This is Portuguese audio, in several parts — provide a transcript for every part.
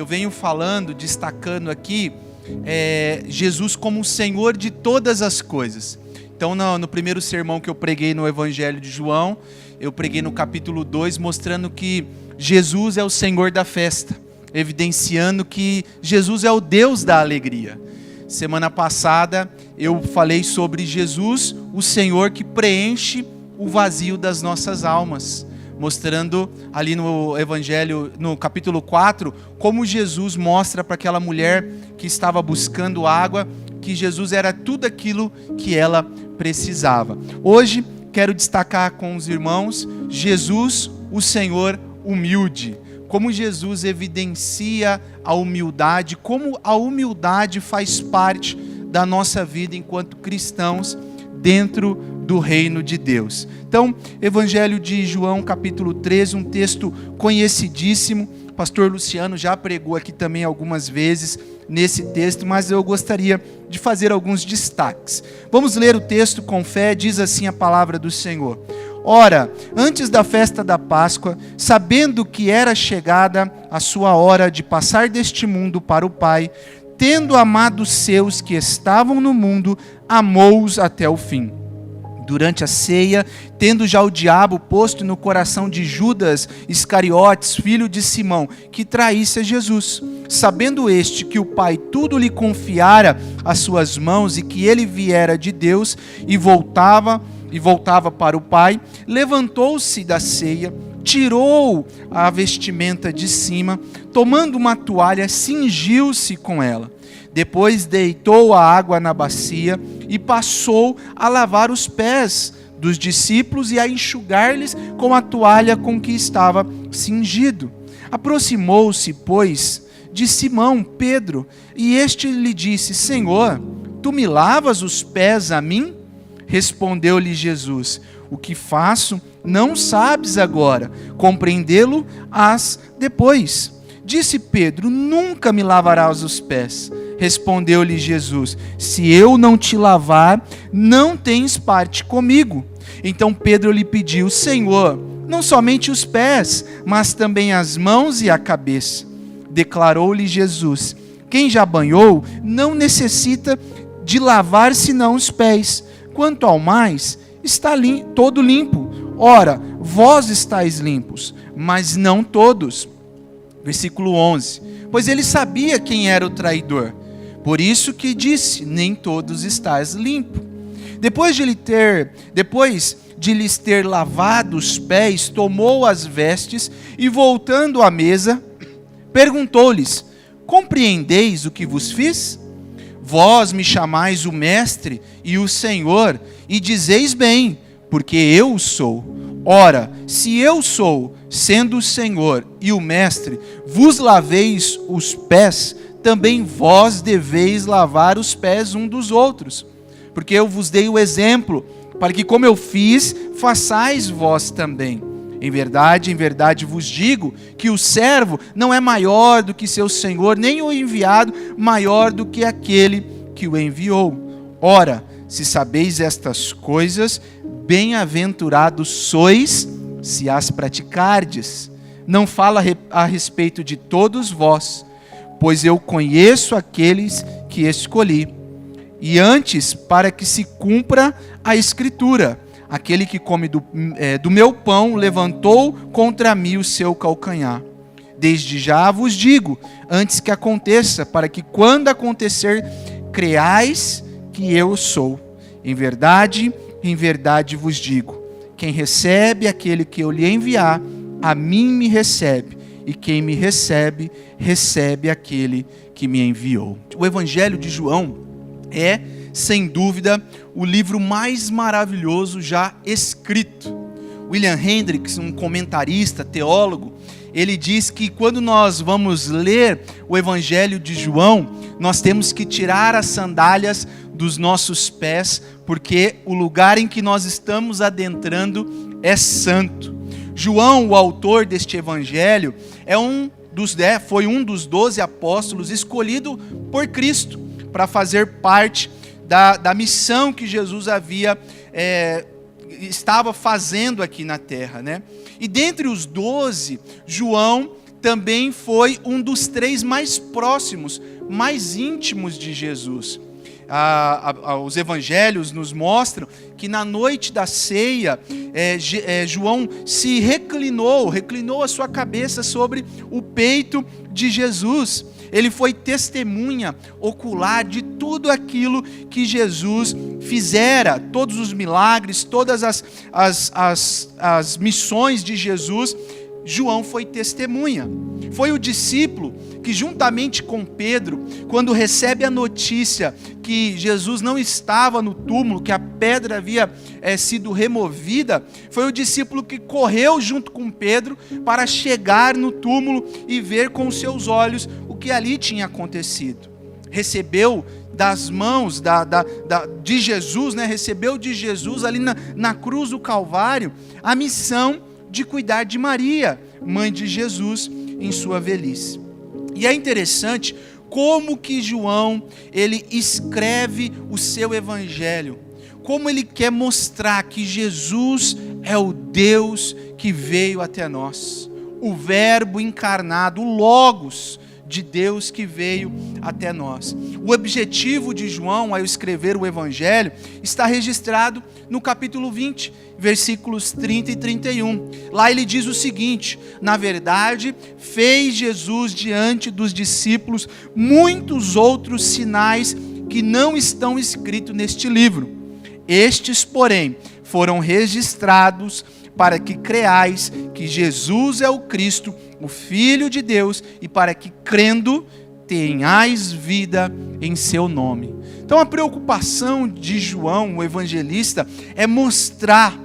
eu venho falando, destacando aqui, Jesus como o Senhor de todas as coisas. Então, no primeiro sermão que eu preguei no Evangelho de João, eu preguei no capítulo 2, mostrando que Jesus é o Senhor da festa, evidenciando que Jesus é o Deus da alegria. Semana passada, eu falei sobre Jesus, o Senhor que preenche o vazio das nossas almas, mostrando ali no Evangelho, no capítulo 4, como Jesus mostra para aquela mulher que estava buscando água, que Jesus era tudo aquilo que ela precisava. Hoje, quero destacar com os irmãos, Jesus, o Senhor humilde. Como Jesus evidencia a humildade, como a humildade faz parte da nossa vida enquanto cristãos dentro do reino de Deus. Então, Evangelho de João, capítulo 13, um texto conhecidíssimo. O pastor Luciano já pregou aqui também algumas vezes nesse texto, mas eu gostaria de fazer alguns destaques. Vamos ler o texto com fé. Diz assim a palavra do Senhor. Ora, antes da festa da Páscoa, sabendo que era chegada a sua hora de passar deste mundo para o Pai, tendo amado os seus que estavam no mundo, amou-os até o fim. Durante a ceia, tendo já o diabo posto no coração de Judas Iscariotes, filho de Simão, que traísse a Jesus, sabendo este que o Pai tudo lhe confiara às suas mãos e que ele viera de Deus e voltava para o Pai, levantou-se da ceia, tirou a vestimenta de cima, tomando uma toalha, cingiu-se com ela. Depois deitou a água na bacia e passou a lavar os pés dos discípulos e a enxugar-lhes com a toalha com que estava cingido. Aproximou-se, pois, de Simão, Pedro, e este lhe disse: Senhor, tu me lavas os pés a mim? Respondeu-lhe Jesus: o que faço não sabes agora, compreendê-lo-ás depois. Disse Pedro: nunca me lavarás os pés. Respondeu-lhe Jesus: se eu não te lavar, não tens parte comigo. Então Pedro lhe pediu: Senhor, não somente os pés, mas também as mãos e a cabeça. Declarou-lhe Jesus: quem já banhou não necessita de lavar senão os pés. Quanto ao mais, está todo limpo. Ora, vós estáis limpos, mas não todos. Versículo 11. Pois ele sabia quem era o traidor. Por isso que disse: nem todos estáis limpo. Depois de lhes ter lavado os pés, tomou as vestes e, voltando à mesa, perguntou-lhes: compreendeis o que vos fiz? Vós me chamais o Mestre e o Senhor, e dizeis bem, porque eu o sou. Ora, se eu sou, sendo o Senhor e o Mestre, vos laveis os pés, também vós deveis lavar os pés um dos outros. Porque eu vos dei o exemplo, para que como eu fiz, façais vós também. Em verdade vos digo que o servo não é maior do que seu senhor, nem o enviado maior do que aquele que o enviou. Ora, se sabeis estas coisas, bem-aventurados sois se as praticardes. Não fala a respeito de todos vós, pois eu conheço aqueles que escolhi. E antes, para que se cumpra a Escritura, aquele que come do meu pão levantou contra mim o seu calcanhar. Desde já vos digo, antes que aconteça, para que quando acontecer, creais que eu sou. Em verdade vos digo, quem recebe aquele que eu lhe enviar, a mim me recebe, e quem me recebe, recebe aquele que me enviou. O Evangelho de João é, sem dúvida, o livro mais maravilhoso já escrito. William Hendricks, um comentarista, teólogo, ele diz que quando nós vamos ler o Evangelho de João, nós temos que tirar as sandálias dos nossos pés, porque o lugar em que nós estamos adentrando é santo. João, o autor deste Evangelho, foi um dos 12 apóstolos escolhido por Cristo para fazer parte da missão que Jesus estava fazendo aqui na terra, né? E dentre os 12, João também foi um dos 3 mais próximos, mais íntimos de Jesus. Os evangelhos nos mostram que na noite da ceia, João se reclinou a sua cabeça sobre o peito de Jesus. Ele foi testemunha ocular de tudo aquilo que Jesus fizera, todos os milagres, todas as missões de Jesus. João foi testemunha. Foi o discípulo que, juntamente com Pedro, quando recebe a notícia que Jesus não estava no túmulo, que a pedra havia sido removida, foi o discípulo que correu junto com Pedro para chegar no túmulo e ver com seus olhos o que ali tinha acontecido. Recebeu das mãos de Jesus, recebeu de Jesus ali na cruz do Calvário a missão de cuidar de Maria, mãe de Jesus, em sua velhice. E é interessante como que João, ele escreve o seu evangelho, como ele quer mostrar que Jesus é o Deus que veio até nós, o Verbo encarnado, o Logos de Deus que veio até nós. O objetivo de João, ao escrever o evangelho, está registrado no capítulo 20, versículos 30 e 31. Lá ele diz o seguinte: na verdade, fez Jesus diante dos discípulos muitos outros sinais que não estão escritos neste livro. Estes, porém, foram registrados para que creais que Jesus é o Cristo, o Filho de Deus, e para que, crendo, tenhais vida em seu nome. Então a preocupação de João, o evangelista, é mostrar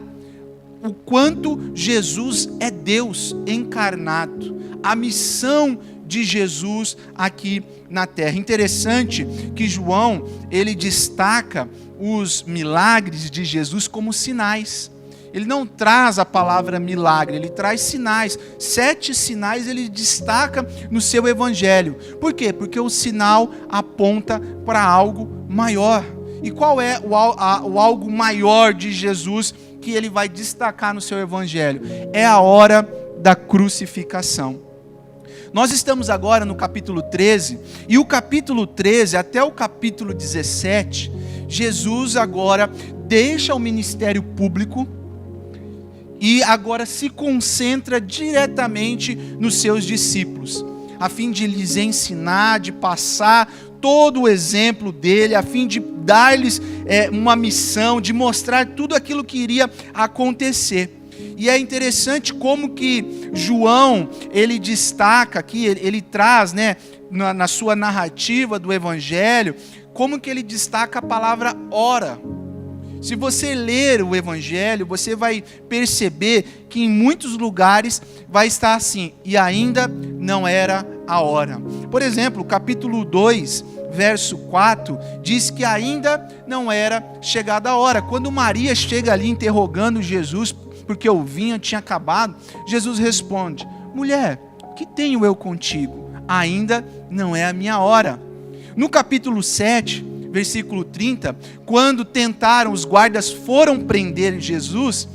o quanto Jesus é Deus encarnado, a missão de Jesus aqui na terra. Interessante que João, ele destaca os milagres de Jesus como sinais. Ele não traz a palavra milagre, ele traz sinais. 7 sinais ele destaca no seu evangelho. Por quê? Porque o sinal aponta para algo maior. E qual é o algo maior de Jesus que ele vai destacar no seu evangelho? É a hora da crucificação. Nós estamos agora no capítulo 13, e o capítulo 13 até o capítulo 17, Jesus agora deixa o ministério público e agora se concentra diretamente nos seus discípulos, a fim de lhes ensinar, de passar todo o exemplo dele, a fim de dar-lhes uma missão, de mostrar tudo aquilo que iria acontecer. E é interessante como que João, ele destaca aqui, ele traz, na sua narrativa do evangelho, como que ele destaca a palavra hora. Se você ler o evangelho, você vai perceber que em muitos lugares vai estar assim: e ainda não era a hora. Por exemplo, capítulo 2, verso 4, diz que ainda não era chegada a hora. Quando Maria chega ali interrogando Jesus, porque o vinho tinha acabado, Jesus responde: mulher, que tenho eu contigo? Ainda não é a minha hora. No capítulo 7, versículo 30, quando tentaram, os guardas foram prender Jesus,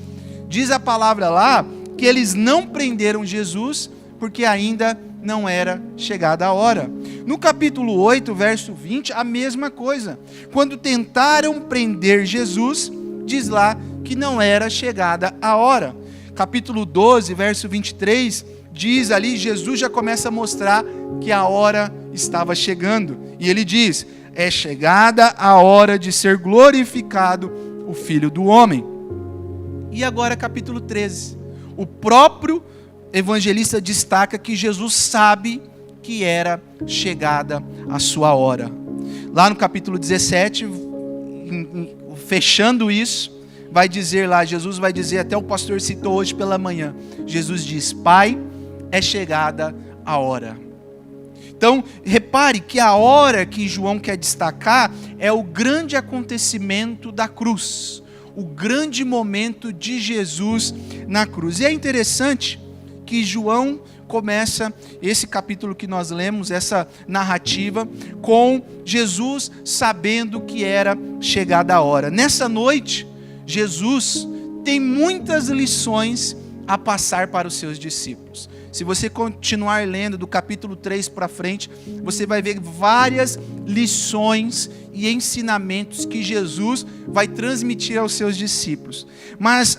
diz a palavra lá que eles não prenderam Jesus porque ainda não era chegada a hora. No capítulo 8, verso 20, a mesma coisa. Quando tentaram prender Jesus, diz lá que não era chegada a hora. Capítulo 12, verso 23, diz ali, Jesus já começa a mostrar que a hora estava chegando. E ele diz: é chegada a hora de ser glorificado o Filho do Homem. E agora capítulo 13. O próprio evangelista destaca que Jesus sabe que era chegada a sua hora. Lá no capítulo 17, fechando isso, vai dizer lá, Jesus vai dizer, até o pastor citou hoje pela manhã, Jesus diz: Pai, é chegada a hora. Então, repare que a hora que João quer destacar é o grande acontecimento da cruz, o grande momento de Jesus na cruz. E é interessante que João começa esse capítulo que nós lemos, essa narrativa, com Jesus sabendo que era chegada a hora. Nessa noite, Jesus tem muitas lições a passar para os seus discípulos. Se você continuar lendo do capítulo 3 para frente, você vai ver várias lições e ensinamentos que Jesus vai transmitir aos seus discípulos. Mas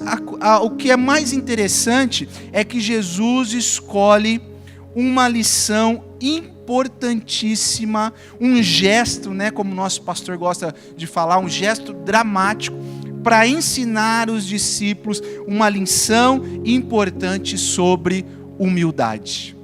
o que é mais interessante é que Jesus escolhe uma lição importantíssima, um gesto, né, como o nosso pastor gosta de falar, um gesto dramático, para ensinar os discípulos uma lição importante sobre humildade.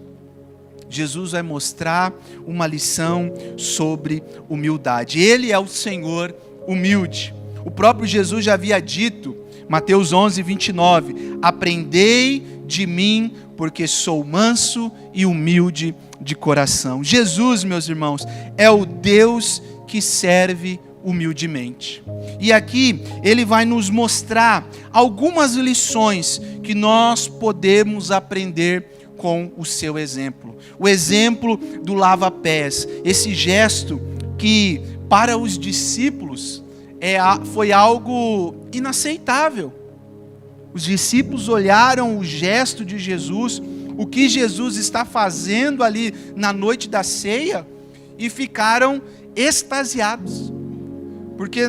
Jesus vai mostrar uma lição sobre humildade. Ele é o Senhor humilde. O próprio Jesus já havia dito, Mateus 11, 29, aprendei de mim, porque sou manso e humilde de coração. Jesus, meus irmãos, é o Deus que serve humildemente. E aqui ele vai nos mostrar algumas lições que nós podemos aprender com o seu exemplo. O exemplo do lava-pés, esse gesto que para os discípulos foi algo inaceitável. Os discípulos olharam o gesto de Jesus, o que Jesus está fazendo ali na noite da ceia, e ficaram extasiados. Porque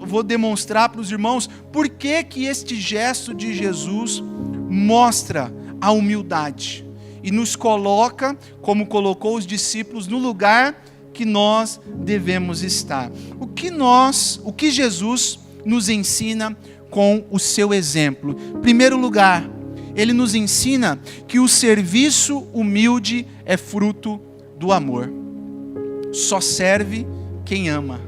vou demonstrar para os irmãos por que este gesto de Jesus mostra a humildade e nos coloca, como colocou os discípulos, no lugar que nós devemos estar. O que Jesus nos ensina com o seu exemplo? Em primeiro lugar, ele nos ensina que o serviço humilde é fruto do amor. Só serve quem ama.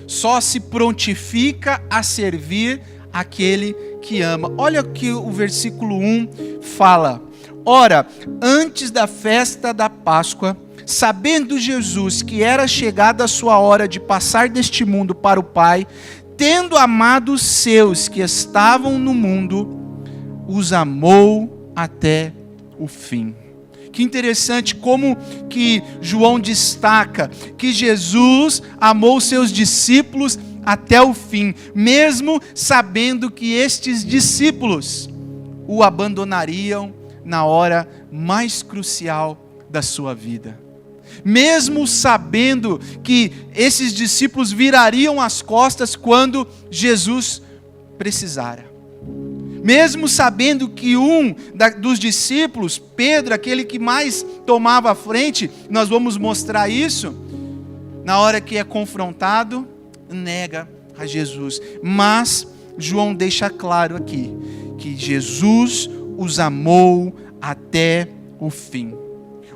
Só se prontifica a servir aquele que ama. Olha o que o versículo 1 fala. Ora, antes da festa da Páscoa, sabendo Jesus que era chegada a sua hora de passar deste mundo para o Pai, tendo amado os seus que estavam no mundo, os amou até o fim. Que interessante como que João destaca que Jesus amou seus discípulos até o fim, mesmo sabendo que estes discípulos o abandonariam na hora mais crucial da sua vida. Mesmo sabendo que esses discípulos virariam as costas quando Jesus precisara. Mesmo sabendo que dos discípulos, Pedro, aquele que mais tomava a frente, nós vamos mostrar isso, na hora que é confrontado, nega a Jesus. Mas João deixa claro aqui, que Jesus os amou até o fim.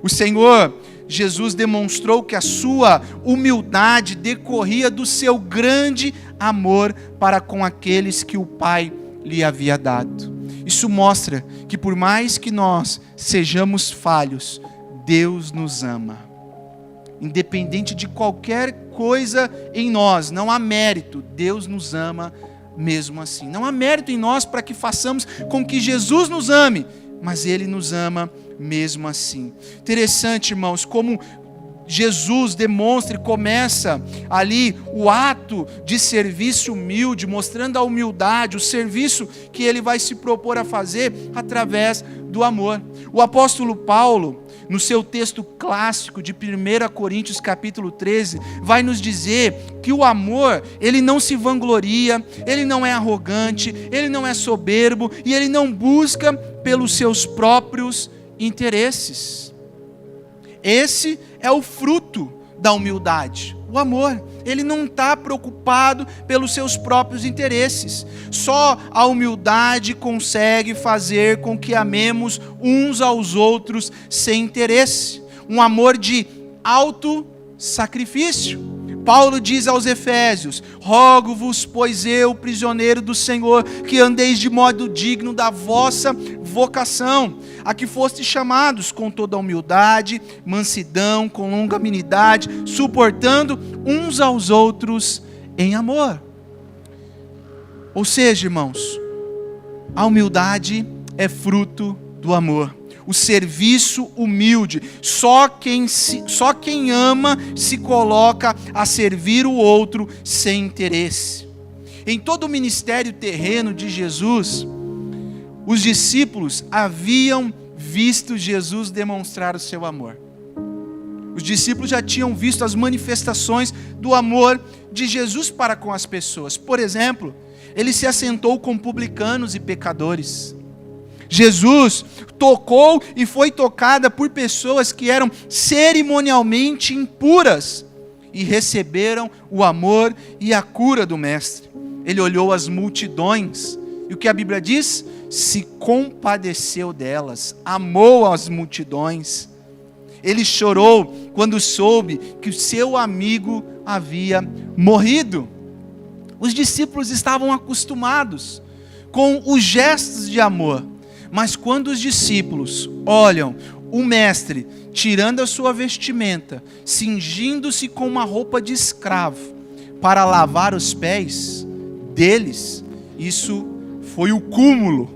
O Senhor Jesus demonstrou que a sua humildade decorria do seu grande amor para com aqueles que o Pai lhe havia dado. Isso mostra que por mais que nós sejamos falhos, Deus nos ama. Independente de qualquer coisa em nós, não há mérito, Deus nos ama mesmo assim. Não há mérito em nós para que façamos com que Jesus nos ame, mas Ele nos ama mesmo assim. Interessante, irmãos, como Jesus demonstra e começa ali o ato de serviço humilde, mostrando a humildade, o serviço que ele vai se propor a fazer através do amor. O apóstolo Paulo, no seu texto clássico de 1 Coríntios capítulo 13, vai nos dizer que o amor, ele não se vangloria, ele não é arrogante, ele não é soberbo e ele não busca pelos seus próprios interesses. Esse é o fruto da humildade, o amor. Ele não está preocupado pelos seus próprios interesses. Só a humildade consegue fazer com que amemos uns aos outros sem interesse. Um amor de auto-sacrifício. Paulo diz aos Efésios: rogo-vos, pois eu, prisioneiro do Senhor, que andeis de modo digno da vossa vocação, a que fostes chamados com toda humildade, mansidão, com longanimidade, suportando uns aos outros em amor. Ou seja, irmãos, a humildade é fruto do amor. O serviço humilde, só quem ama se coloca a servir o outro sem interesse. Em todo o ministério terreno de Jesus, os discípulos haviam visto Jesus demonstrar o seu amor. Os discípulos já tinham visto as manifestações do amor de Jesus para com as pessoas. Por exemplo, ele se assentou com publicanos e pecadores. Jesus tocou e foi tocada por pessoas que eram cerimonialmente impuras e receberam o amor e a cura do Mestre. Ele olhou as multidões e o que a Bíblia diz? Se compadeceu delas, amou as multidões. Ele chorou quando soube que o seu amigo havia morrido. Os discípulos estavam acostumados com os gestos de amor, mas quando os discípulos olham o Mestre tirando a sua vestimenta, cingindo-se com uma roupa de escravo para lavar os pés deles, isso foi o cúmulo,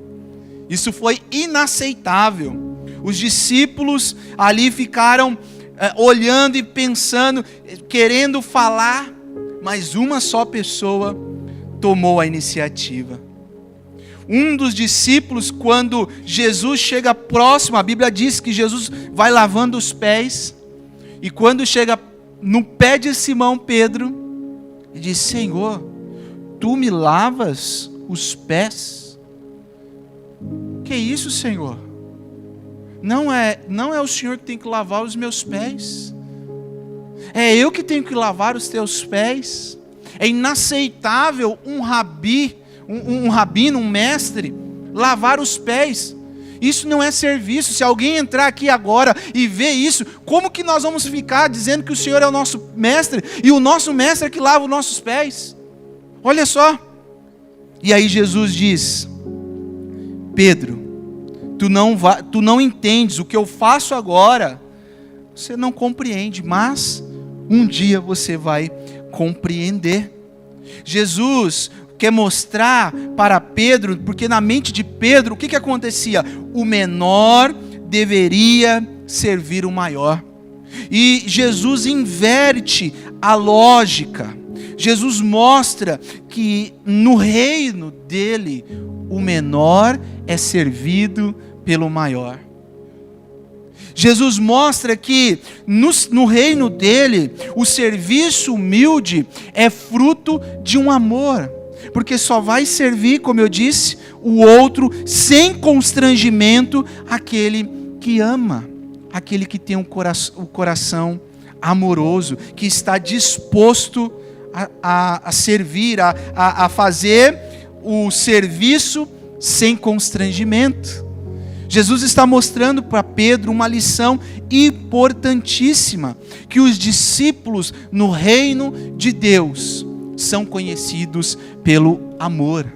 isso foi inaceitável. Os discípulos ali ficaram olhando e pensando, querendo falar, mas uma só pessoa tomou a iniciativa. Um dos discípulos, quando Jesus chega próximo, a Bíblia diz que Jesus vai lavando os pés, e quando chega no pé de Simão Pedro, ele diz: Senhor, tu me lavas os pés? Que isso, Senhor? Não é o Senhor que tem que lavar os meus pés. É eu que tenho que lavar os teus pés. É inaceitável um rabino, um mestre, lavar os pés. Isso não é serviço. Se alguém entrar aqui agora e ver isso, como que nós vamos ficar dizendo que o Senhor é o nosso mestre e o nosso mestre é que lava os nossos pés? Olha só. E aí Jesus diz: Pedro, tu não entendes o que eu faço agora, você não compreende, mas um dia você vai compreender. Jesus quer mostrar para Pedro, porque na mente de Pedro, o que acontecia? O menor deveria servir o maior. E Jesus inverte a lógica. Jesus mostra que no reino dele, o menor é servido pelo maior. Jesus mostra que no reino dele, o serviço humilde é fruto de um amor. Porque só vai servir, como eu disse, o outro sem constrangimento, aquele que ama, aquele que tem o coração amoroso, que está disposto a servir, a fazer o serviço sem constrangimento. Jesus está mostrando para Pedro uma lição importantíssima, que os discípulos no reino de Deus são conhecidos pelo amor.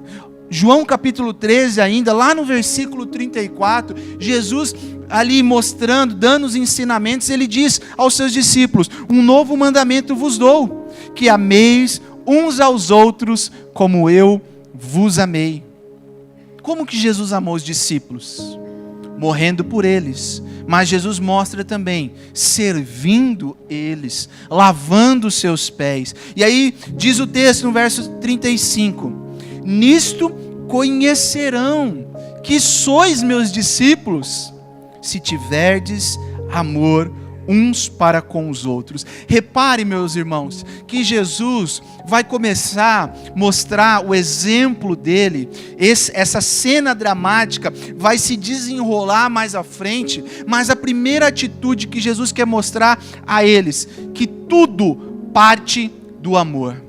João capítulo 13 ainda, lá no versículo 34, Jesus ali mostrando, dando os ensinamentos, ele diz aos seus discípulos: um novo mandamento vos dou, que ameis uns aos outros como eu vos amei. Como que Jesus amou os discípulos? Morrendo por eles. Mas Jesus mostra também servindo eles, lavando os seus pés. E aí diz o texto no verso 35: nisto conhecerão que sois meus discípulos, se tiverdes amor uns para com os outros. Repare, meus irmãos, que Jesus vai começar a mostrar o exemplo dele. Essa cena dramática vai se desenrolar mais à frente, mas a primeira atitude que Jesus quer mostrar a eles, que tudo parte do amor.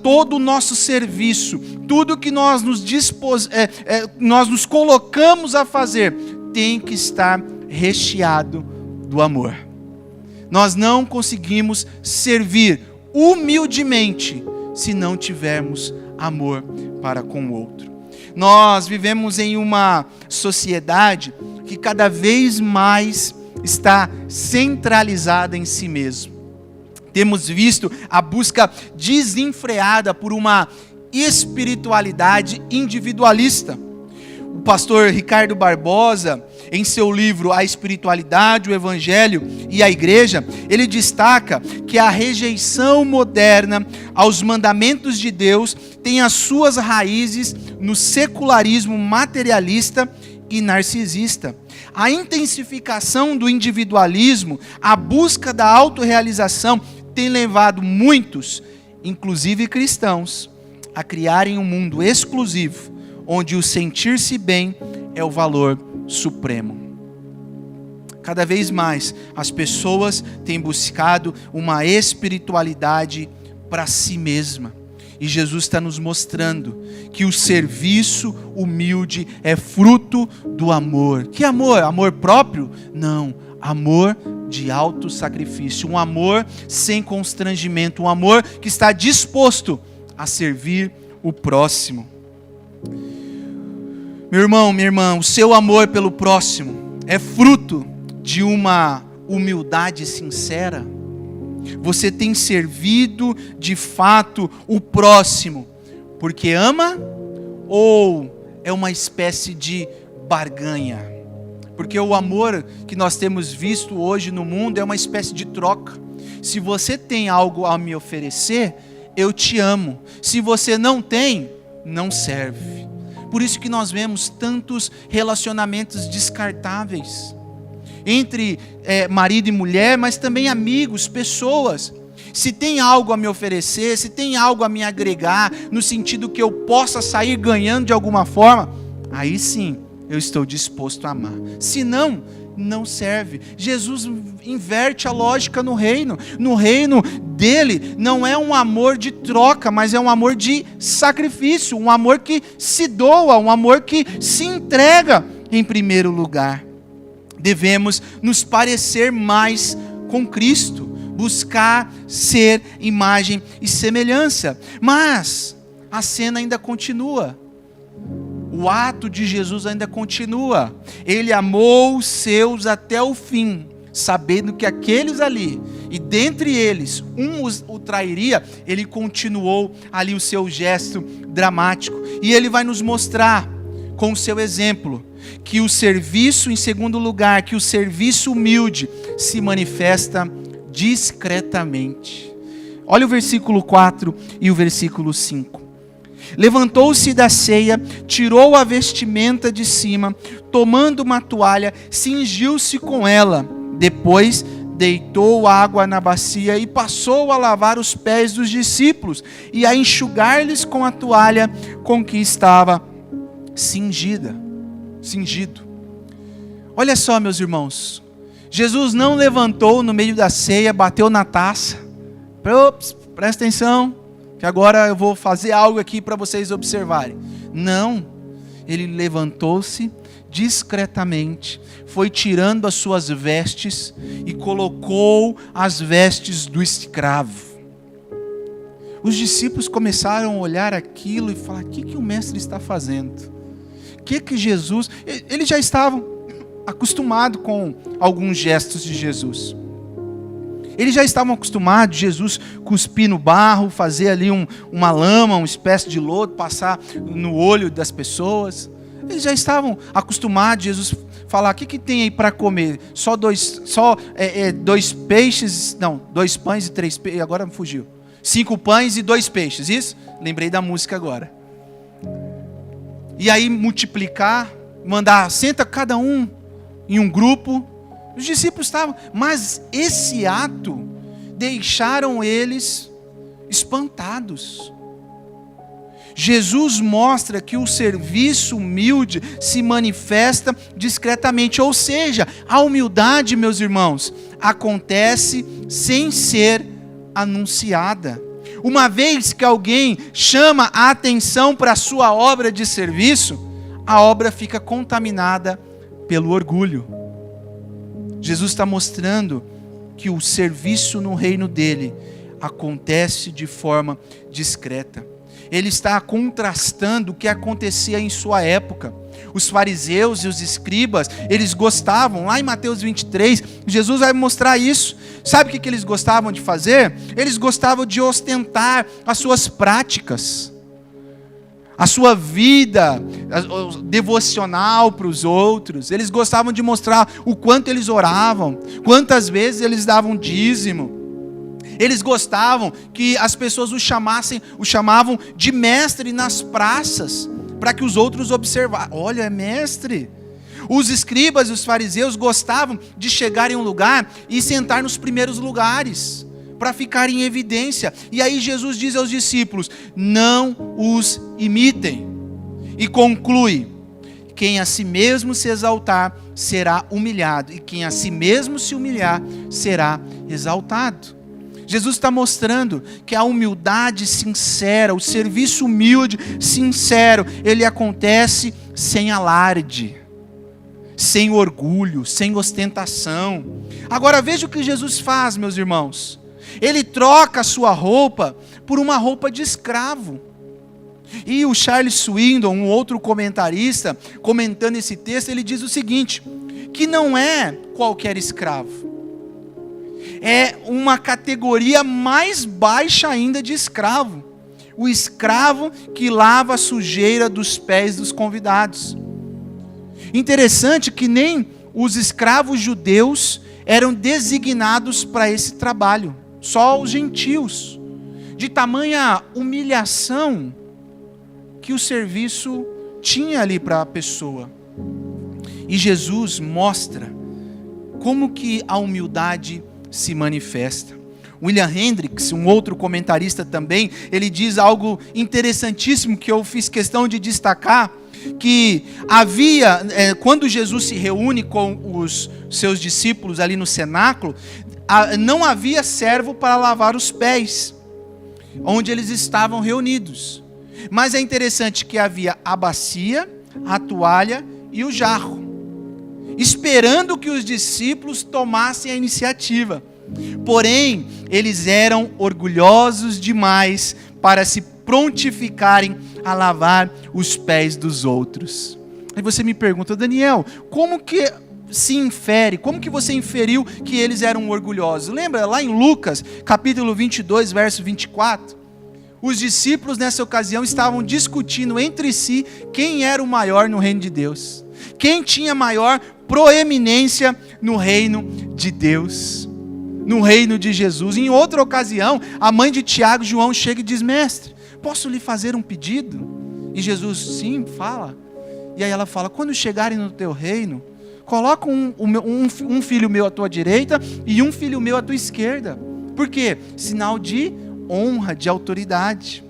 Todo o nosso serviço, tudo que nós nos colocamos a fazer, tem que estar recheado do amor. Nós não conseguimos servir humildemente se não tivermos amor para com o outro. Nós vivemos em uma sociedade que cada vez mais está centralizada em si mesmo. Temos visto a busca desenfreada por uma espiritualidade individualista. O pastor Ricardo Barbosa, em seu livro A Espiritualidade, o Evangelho e a Igreja, ele destaca que a rejeição moderna aos mandamentos de Deus tem as suas raízes no secularismo materialista e narcisista. A intensificação do individualismo, a busca da autorrealização, tem levado muitos, inclusive cristãos, a criarem um mundo exclusivo, onde o sentir-se bem é o valor supremo. Cada vez mais as pessoas têm buscado uma espiritualidade para si mesma. E Jesus está nos mostrando que o serviço humilde é fruto do amor. Que amor? Amor próprio? Não. Amor de autossacrifício. Um amor sem constrangimento. Um amor que está disposto a servir o próximo. Meu irmão, minha irmã, o seu amor pelo próximo é fruto de uma humildade sincera. Você tem servido de fato o próximo porque ama, ou é uma espécie de barganha? Porque o amor que nós temos visto hoje no mundo é uma espécie de troca. Se você tem algo a me oferecer, eu te amo. Se você não tem, não serve. Por isso que nós vemos tantos relacionamentos descartáveis entre marido e mulher, mas também amigos, pessoas. Se tem algo a me oferecer, se tem algo a me agregar, no sentido que eu possa sair ganhando de alguma forma, aí sim eu estou disposto a amar. Se não, não serve. Jesus inverte a lógica no reino. No reino dele não é um amor de troca, mas é um amor de sacrifício, um amor que se doa, um amor que se entrega em primeiro lugar. Devemos nos parecer mais com Cristo, buscar ser imagem e semelhança. Mas a cena ainda continua. O ato de Jesus ainda continua. Ele amou os seus até o fim, sabendo que aqueles ali, e dentre eles, um o trairia, ele continuou ali o seu gesto dramático. E ele vai nos mostrar, com o seu exemplo, que o serviço, em segundo lugar, que o serviço humilde se manifesta discretamente. Olha o versículo 4 e o versículo 5. Levantou-se da ceia, tirou a vestimenta de cima, tomando uma toalha, cingiu-se com ela. Depois deitou água na bacia e passou a lavar os pés dos discípulos e a enxugar-lhes com a toalha com que estava cingido. Olha só, meus irmãos, Jesus não levantou no meio da ceia, bateu na taça. Ops, presta atenção, que agora eu vou fazer algo aqui para vocês observarem. Não, ele levantou-se discretamente, foi tirando as suas vestes e colocou as vestes do escravo. Os discípulos começaram a olhar aquilo e falar: o que o mestre está fazendo? O que Jesus... Eles já estavam acostumados com alguns gestos de Jesus. Eles já estavam acostumados, Jesus cuspir no barro, fazer ali uma lama, uma espécie de lodo, passar no olho das pessoas. Eles já estavam acostumados, Jesus falar: o que tem aí para comer? Só dois peixes, não, 2 pães e 3 peixes, agora me fugiu. 5 pães e 2 peixes, isso? Lembrei da música agora. E aí multiplicar, mandar, senta cada um em um grupo. Os discípulos estavam, mas esse ato deixaram eles espantados. Jesus mostra que o serviço humilde se manifesta discretamente, ou seja, a humildade, meus irmãos, acontece sem ser anunciada. Uma vez que alguém chama a atenção para a sua obra de serviço, a obra fica contaminada pelo orgulho. Jesus está mostrando que o serviço no reino dele acontece de forma discreta. Ele está contrastando o que acontecia em sua época. Os fariseus e os escribas, eles gostavam, lá em Mateus 23, Jesus vai mostrar isso. Sabe o que eles gostavam de fazer? Eles gostavam de ostentar as suas práticas, a sua vida devocional para os outros. Eles gostavam de mostrar o quanto eles oravam, quantas vezes eles davam dízimo. Eles gostavam que as pessoas o chamavam de mestre nas praças, para que os outros observassem: olha, é mestre. Os escribas e os fariseus gostavam de chegar em um lugar e sentar nos primeiros lugares, para ficar em evidência. E aí Jesus diz aos discípulos: não os imitem. E conclui: quem a si mesmo se exaltar será humilhado, e quem a si mesmo se humilhar será exaltado. Jesus está mostrando que a humildade sincera, o serviço humilde, sincero, ele acontece sem alarde, sem orgulho, sem ostentação. Agora veja o que Jesus faz, meus irmãos. Ele troca a sua roupa por uma roupa de escravo. E o Charles Swindoll, um outro comentarista, comentando esse texto, ele diz o seguinte: que não é qualquer escravo. É uma categoria mais baixa ainda de escravo. O escravo que lava a sujeira dos pés dos convidados. Interessante que nem os escravos judeus eram designados para esse trabalho. Só os gentios. De tamanha humilhação que o serviço tinha ali para a pessoa. E Jesus mostra como que a humildade se manifesta. William Hendricks, um outro comentarista também, ele diz algo interessantíssimo que eu fiz questão de destacar, que havia, quando Jesus se reúne com os seus discípulos ali no cenáculo, não havia servo para lavar os pés, onde eles estavam reunidos. Mas é interessante que havia a bacia, a toalha e o jarro, esperando que os discípulos tomassem a iniciativa. Porém, eles eram orgulhosos demais para se prontificarem a lavar os pés dos outros. Aí você me pergunta: Daniel, como que se infere, como que você inferiu que eles eram orgulhosos? Lembra lá em Lucas, capítulo 22, verso 24? Os discípulos nessa ocasião estavam discutindo entre si quem era o maior no reino de Deus. Quem tinha maior proeminência no reino de Deus, no reino de Jesus. Em outra ocasião, a mãe de Tiago, João, chega e diz: mestre, posso lhe fazer um pedido? E Jesus: sim, fala. E aí ela fala: quando chegarem no teu reino, coloca um filho meu à tua direita e um filho meu à tua esquerda. Por quê? Sinal de honra, de autoridade.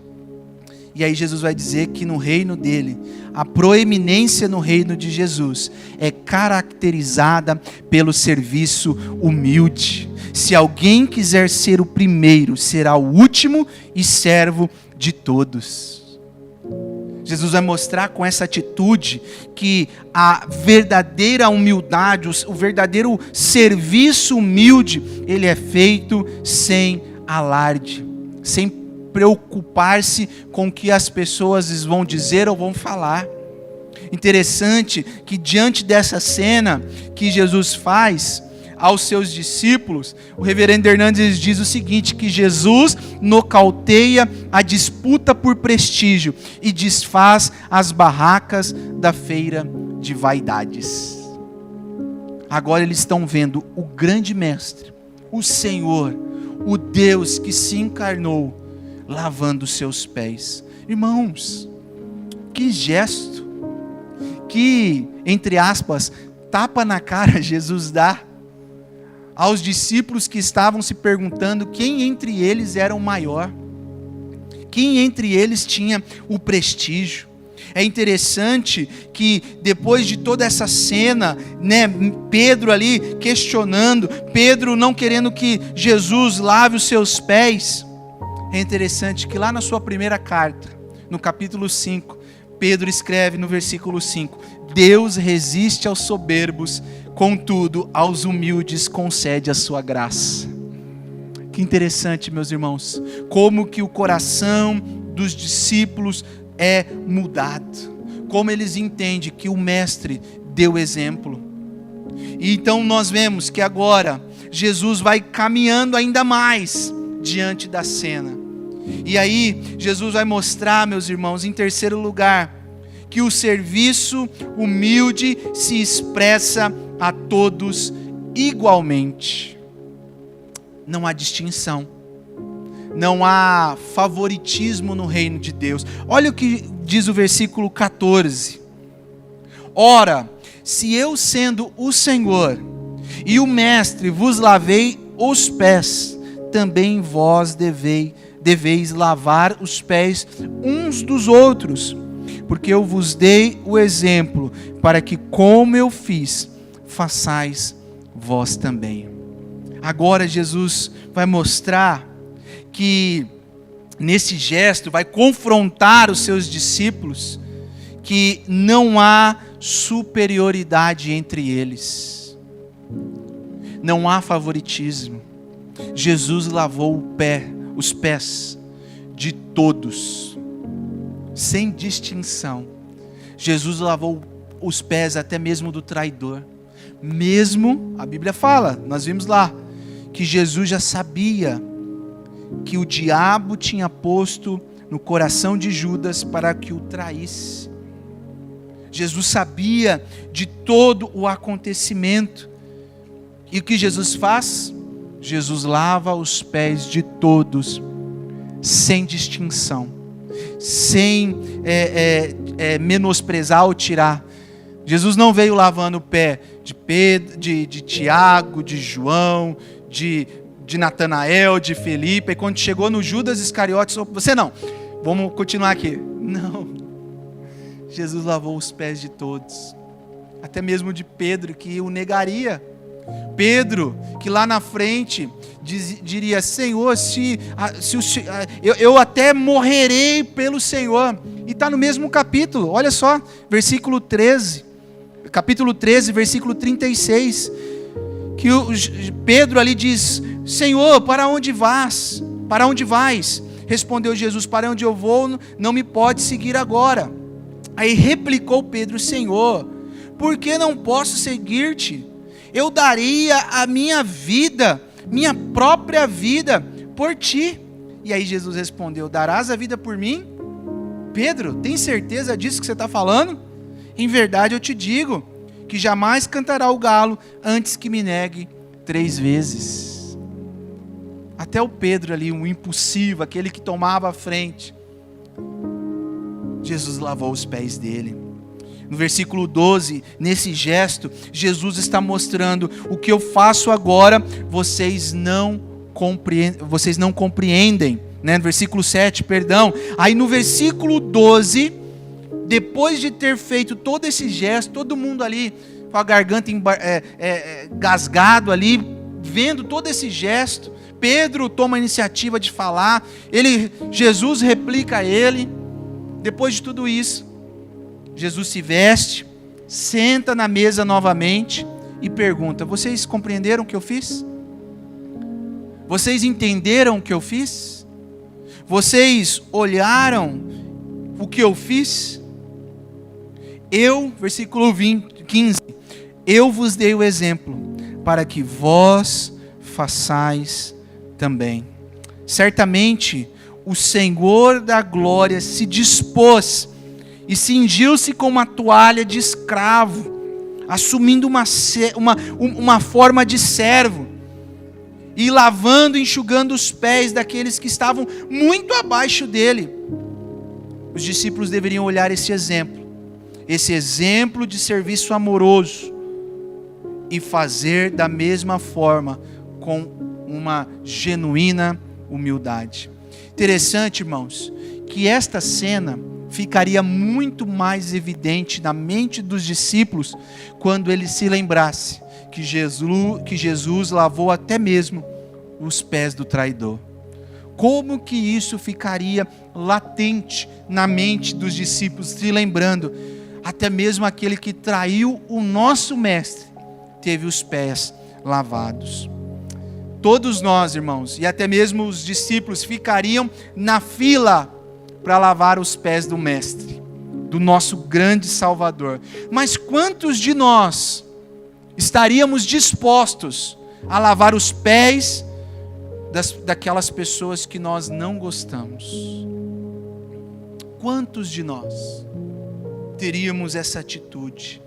E aí Jesus vai dizer que no reino dele, a proeminência no reino de Jesus é caracterizada pelo serviço humilde. Se alguém quiser ser o primeiro, será o último e servo de todos. Jesus vai mostrar com essa atitude que a verdadeira humildade, o verdadeiro serviço humilde, ele é feito sem alarde, sem preocupar-se com o que as pessoas vão dizer ou vão falar. Interessante que diante dessa cena que Jesus faz aos seus discípulos, o reverendo Hernandes diz o seguinte, que Jesus nocauteia a disputa por prestígio e desfaz as barracas da feira de vaidades. Agora eles estão vendo o grande mestre, o Senhor, o Deus que se encarnou, lavando os seus pés. Irmãos, que gesto, que, entre aspas, tapa na cara Jesus dá aos discípulos que estavam se perguntando quem entre eles era o maior, quem entre eles tinha o prestígio. É interessante que depois de toda essa cena, Pedro ali questionando, Pedro não querendo que Jesus lave os seus pés. É interessante que lá na sua primeira carta, no capítulo 5, Pedro escreve no versículo 5: Deus resiste aos soberbos, contudo aos humildes concede a sua graça. Que interessante, meus irmãos, como que o coração dos discípulos é mudado, como eles entendem que o mestre deu exemplo. E então nós vemos que agora Jesus vai caminhando ainda mais diante da cena. E aí Jesus vai mostrar, meus irmãos, em terceiro lugar, que o serviço humilde se expressa a todos igualmente. Não há distinção, não há favoritismo no reino de Deus. Olha o que diz o versículo 14. Ora, se eu sendo o Senhor e o Mestre vos lavei os pés, também vós deveis lavar os pés uns dos outros, porque eu vos dei o exemplo, para que como eu fiz, façais vós também. Agora Jesus vai mostrar que nesse gesto vai confrontar os seus discípulos que não há superioridade entre eles. Não há favoritismo. Jesus lavou os pés de todos, sem distinção. Jesus lavou os pés até mesmo do traidor. Mesmo, a Bíblia fala, nós vimos lá, que Jesus já sabia que o diabo tinha posto no coração de Judas para que o traísse. Jesus sabia de todo o acontecimento. E o que Jesus faz? Jesus lava os pés de todos, sem distinção, sem menosprezar ou tirar. Jesus não veio lavando o pé de Pedro, de Tiago, de João, de Natanael, de Felipe, e quando chegou no Judas Iscariotes, você não, vamos continuar aqui. Não, Jesus lavou os pés de todos, até mesmo de Pedro, que o negaria. Pedro, que lá na frente diria: Senhor, eu até morrerei pelo Senhor. E está no mesmo capítulo, olha só, versículo 13, capítulo 13, versículo 36, que Pedro ali diz: Senhor, para onde vais? Para onde vais? Respondeu Jesus: para onde eu vou, não me pode seguir agora. Aí replicou Pedro: Senhor, por que não posso seguir-te? Eu daria a minha vida, minha própria vida, por ti. E aí Jesus respondeu: darás a vida por mim? Pedro, tem certeza disso que você está falando? Em verdade eu te digo, que jamais cantará o galo antes que me negue 3 vezes. Até o Pedro ali, um impulsivo, aquele que tomava a frente, Jesus lavou os pés dele. No versículo 12, nesse gesto, Jesus está mostrando: o que eu faço agora, vocês não compreendem. Né? No versículo 7, perdão. Aí no versículo 12, depois de ter feito todo esse gesto, todo mundo ali com a garganta gasgado ali, vendo todo esse gesto, Pedro toma a iniciativa de falar, Jesus replica a ele. Depois de tudo isso, Jesus se veste, senta na mesa novamente e pergunta: vocês compreenderam o que eu fiz? Vocês entenderam o que eu fiz? Vocês olharam o que eu fiz? Versículo 15, eu vos dei o exemplo, para que vós façais também. Certamente, o Senhor da glória se dispôs e cingiu-se com uma toalha de escravo, assumindo uma forma de servo, e lavando, enxugando os pés daqueles que estavam muito abaixo dele. Os discípulos deveriam olhar esse exemplo de serviço amoroso, e fazer da mesma forma, com uma genuína humildade. Interessante, irmãos, que esta cena ficaria muito mais evidente na mente dos discípulos quando eles se lembrassem que Jesus lavou até mesmo os pés do traidor. Como que isso ficaria latente na mente dos discípulos, se lembrando: até mesmo aquele que traiu o nosso mestre teve os pés lavados. Todos nós, irmãos, e até mesmo os discípulos, ficariam na fila para lavar os pés do mestre, do nosso grande Salvador. Mas quantos de nós estaríamos dispostos a lavar os pés daquelas pessoas que nós não gostamos? Quantos de nós teríamos essa atitude?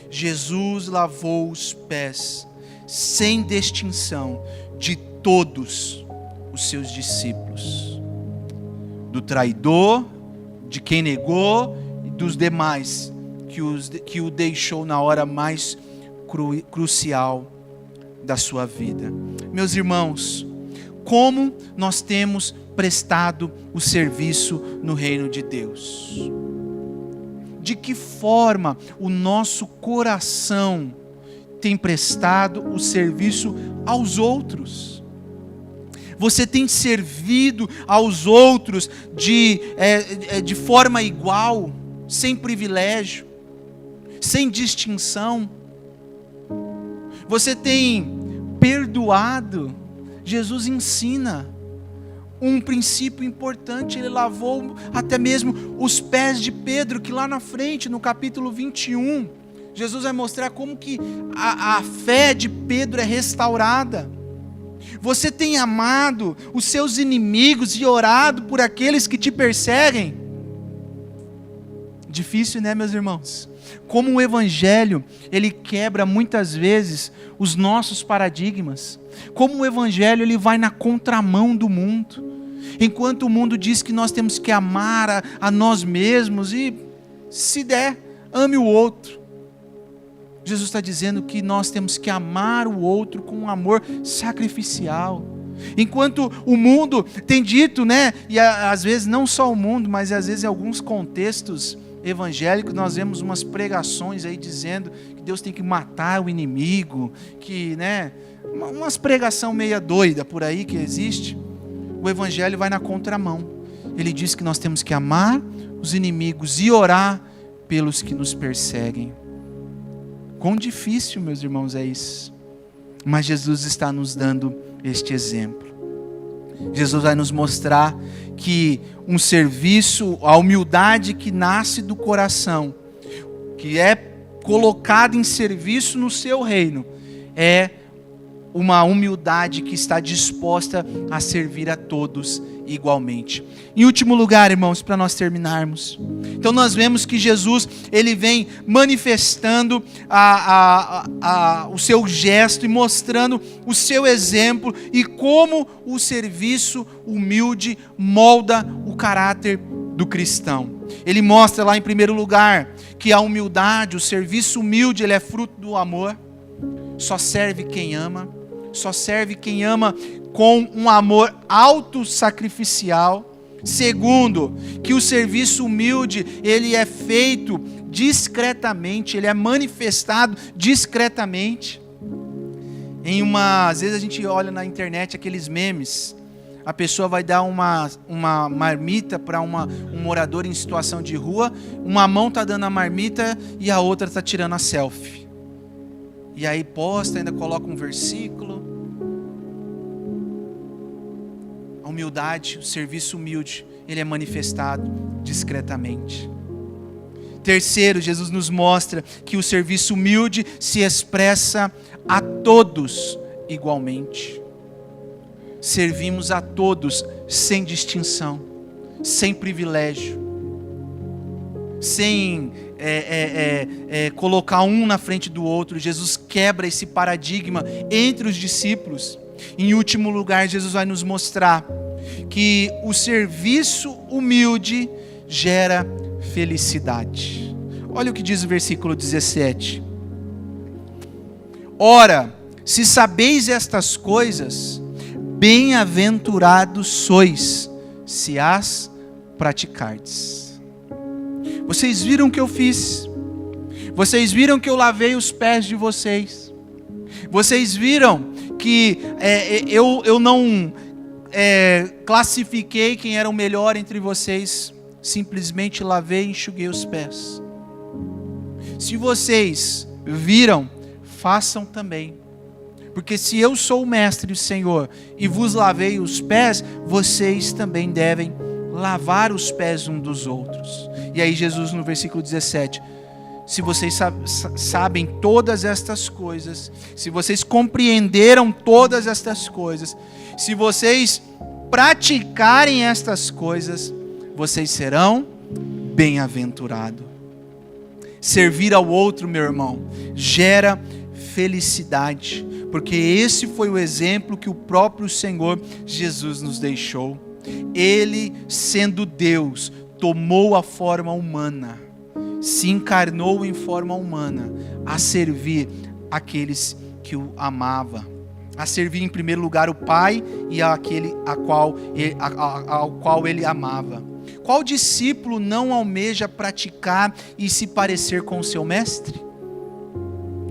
Jesus lavou os pés, sem distinção, de todos os seus discípulos, do traidor, de quem negou e dos demais que o deixou na hora mais crucial da sua vida. Meus irmãos, como nós temos prestado o serviço no reino de Deus? De que forma o nosso coração tem prestado o serviço aos outros? Você tem servido aos outros de forma igual, sem privilégio, sem distinção? Você tem perdoado? Jesus ensina um princípio importante. Ele lavou até mesmo os pés de Pedro, que lá na frente, no capítulo 21, Jesus vai mostrar como que a fé de Pedro é restaurada. Você tem amado os seus inimigos e orado por aqueles que te perseguem? Difícil, né, meus irmãos? Como o Evangelho, ele quebra muitas vezes os nossos paradigmas. Como o Evangelho, ele vai na contramão do mundo. Enquanto o mundo diz que nós temos que amar a nós mesmos e, se der, ame o outro. Jesus está dizendo que nós temos que amar o outro com um amor sacrificial. Enquanto o mundo tem dito, né, e às vezes não só o mundo, mas às vezes em alguns contextos evangélicos nós vemos umas pregações aí dizendo que Deus tem que matar o inimigo, que, né, umas pregação meia doida por aí que existe. O Evangelho vai na contramão. Ele diz que nós temos que amar os inimigos e orar pelos que nos perseguem. Quão difícil, meus irmãos, é isso. Mas Jesus está nos dando este exemplo. Jesus vai nos mostrar que um serviço, a humildade que nasce do coração, que é colocada em serviço no seu reino, é uma humildade que está disposta a servir a todos igualmente. Em último lugar, irmãos, para nós terminarmos, então nós vemos que Jesus, ele vem manifestando o seu gesto e mostrando o seu exemplo e como o serviço humilde molda o caráter do cristão. Ele mostra lá em primeiro lugar que a humildade, o serviço humilde, ele é fruto do amor. Só serve quem ama. Só serve quem ama com um amor autossacrificial. Segundo, que o serviço humilde, ele é feito discretamente, ele é manifestado discretamente. Às vezes a gente olha na internet aqueles memes, a pessoa vai dar uma marmita para um morador em situação de rua, uma mão está dando a marmita e a outra está tirando a selfie. E aí posta, ainda coloca um versículo. A humildade, o serviço humilde, ele é manifestado discretamente. Terceiro, Jesus nos mostra que o serviço humilde se expressa a todos igualmente. Servimos a todos sem distinção, sem privilégio, sem colocar um na frente do outro. Jesus quebra esse paradigma entre os discípulos. Em último lugar, Jesus vai nos mostrar que o serviço humilde gera felicidade. Olha o que diz o versículo 17. Ora, se sabeis estas coisas, bem-aventurados sois, se as praticardes. Vocês viram o que eu fiz? Vocês viram que eu lavei os pés de vocês? Vocês viram que eu não classifiquei quem era o melhor entre vocês, simplesmente lavei e enxuguei os pés. Se vocês viram, façam também. Porque se eu sou o mestre e o Senhor e vos lavei os pés, vocês também devem lavar os pés uns dos outros. E aí Jesus no versículo 17, se vocês sabem todas estas coisas, se vocês compreenderam todas estas coisas, se vocês praticarem estas coisas, vocês serão bem-aventurados. Servir ao outro, meu irmão, gera felicidade, porque esse foi o exemplo que o próprio Senhor Jesus nos deixou. Ele, sendo Deus, tomou a forma humana, se encarnou em forma humana a servir aqueles que o amavam, a servir em primeiro lugar o Pai e aquele ao qual ele amava. Qual discípulo não almeja praticar e se parecer com o seu mestre?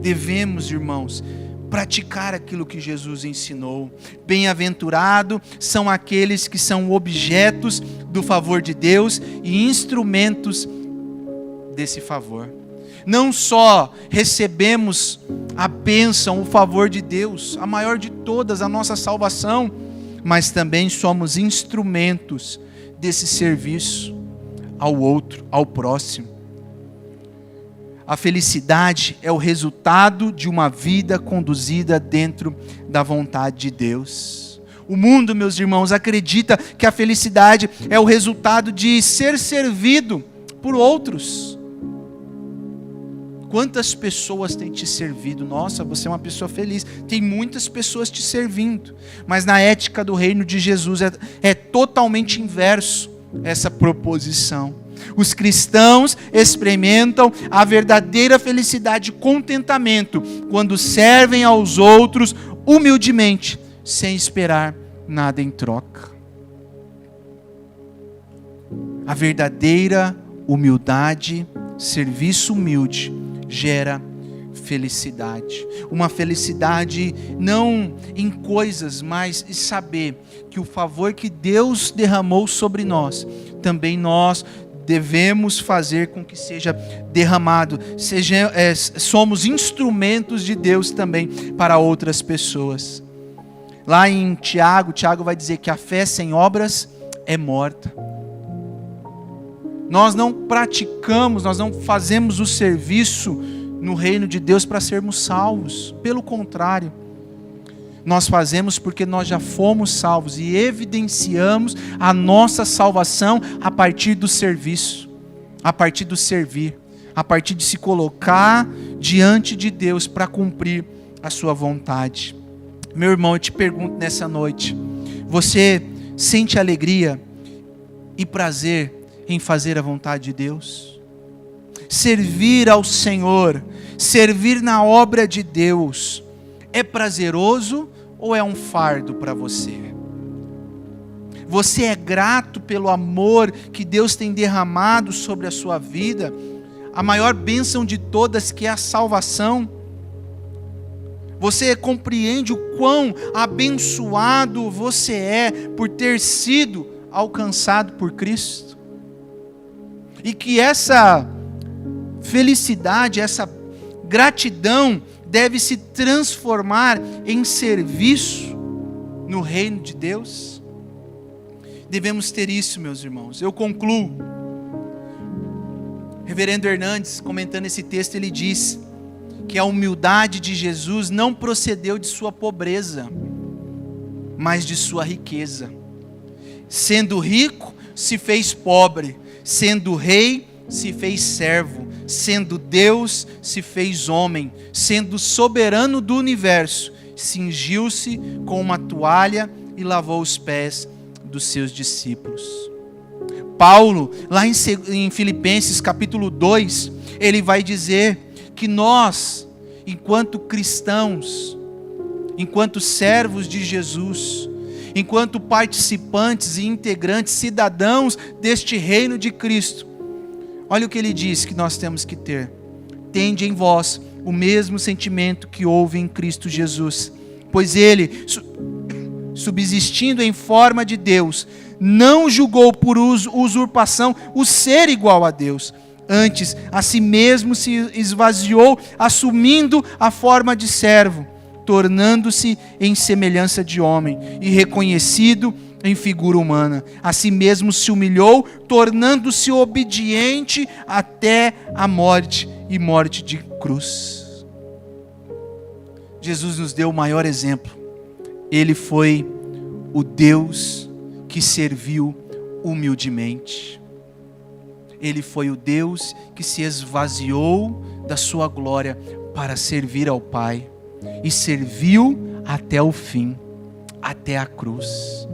Devemos, irmãos, praticar aquilo que Jesus ensinou. Bem-aventurado são aqueles que são objetos do favor de Deus e instrumentos desse favor. Não só recebemos a bênção, o favor de Deus, a maior de todas, a nossa salvação, mas também somos instrumentos desse serviço ao outro, ao próximo. A felicidade é o resultado de uma vida conduzida dentro da vontade de Deus. O mundo, meus irmãos, acredita que a felicidade é o resultado de ser servido por outros. Quantas pessoas têm te servido? Nossa, você é uma pessoa feliz. Tem muitas pessoas te servindo. Mas na ética do reino de Jesus é totalmente inverso essa proposição. Os cristãos experimentam a verdadeira felicidade e contentamento quando servem aos outros humildemente, sem esperar nada em troca. A verdadeira humildade, serviço humilde, gera felicidade. Uma felicidade não em coisas, mas em saber que o favor que Deus derramou sobre nós, também nós devemos fazer com que seja derramado. Somos instrumentos de Deus também para outras pessoas. Lá em Tiago vai dizer que a fé sem obras é morta. Nós não praticamos, nós não fazemos o serviço no reino de Deus para sermos salvos. Pelo contrário, nós fazemos porque nós já fomos salvos e evidenciamos a nossa salvação a partir do serviço, a partir do servir, a partir de se colocar diante de Deus para cumprir a sua vontade. Meu irmão, eu te pergunto nessa noite, você sente alegria e prazer em fazer a vontade de Deus? Servir ao Senhor, servir na obra de Deus, é prazeroso ou é um fardo para você? Você é grato pelo amor que Deus tem derramado sobre a sua vida, a maior bênção de todas, que é a salvação? Você compreende o quão abençoado você é por ter sido alcançado por Cristo? E que essa felicidade, essa gratidão deve se transformar em serviço no reino de Deus? Devemos ter isso, meus irmãos. Eu concluo. Reverendo Hernandes, comentando esse texto, ele diz que a humildade de Jesus não procedeu de sua pobreza, mas de sua riqueza. Sendo rico, se fez pobre. Sendo rei, se fez servo. Sendo Deus, se fez homem. Sendo soberano do universo, cingiu-se com uma toalha e lavou os pés dos seus discípulos. Paulo, lá em Filipenses capítulo 2, ele vai dizer que nós, enquanto cristãos, enquanto servos de Jesus, enquanto participantes e integrantes, cidadãos deste reino de Cristo, olha o que ele diz que nós temos que ter. Tende em vós o mesmo sentimento que houve em Cristo Jesus, pois ele, subsistindo em forma de Deus, não julgou por usurpação o ser igual a Deus. Antes, a si mesmo se esvaziou, assumindo a forma de servo, tornando-se em semelhança de homem e reconhecido em figura humana. A si mesmo se humilhou, tornando-se obediente até a morte e morte de cruz. Jesus nos deu o maior exemplo. Ele foi o Deus que serviu humildemente. Ele foi o Deus que se esvaziou da sua glória para servir ao Pai. E serviu até o fim, até a cruz.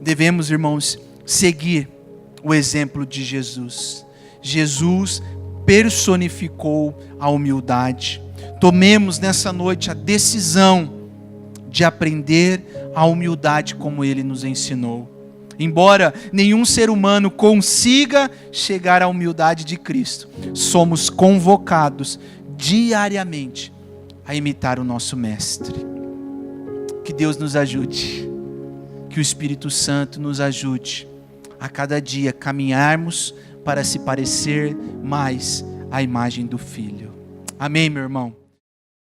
Devemos, irmãos, seguir o exemplo de Jesus. Jesus personificou a humildade. Tomemos nessa noite a decisão de aprender a humildade como Ele nos ensinou. Embora nenhum ser humano consiga chegar à humildade de Cristo, somos convocados diariamente a imitar o nosso Mestre. Que Deus nos ajude, que o Espírito Santo nos ajude a cada dia caminharmos para se parecer mais à imagem do Filho. Amém, meu irmão?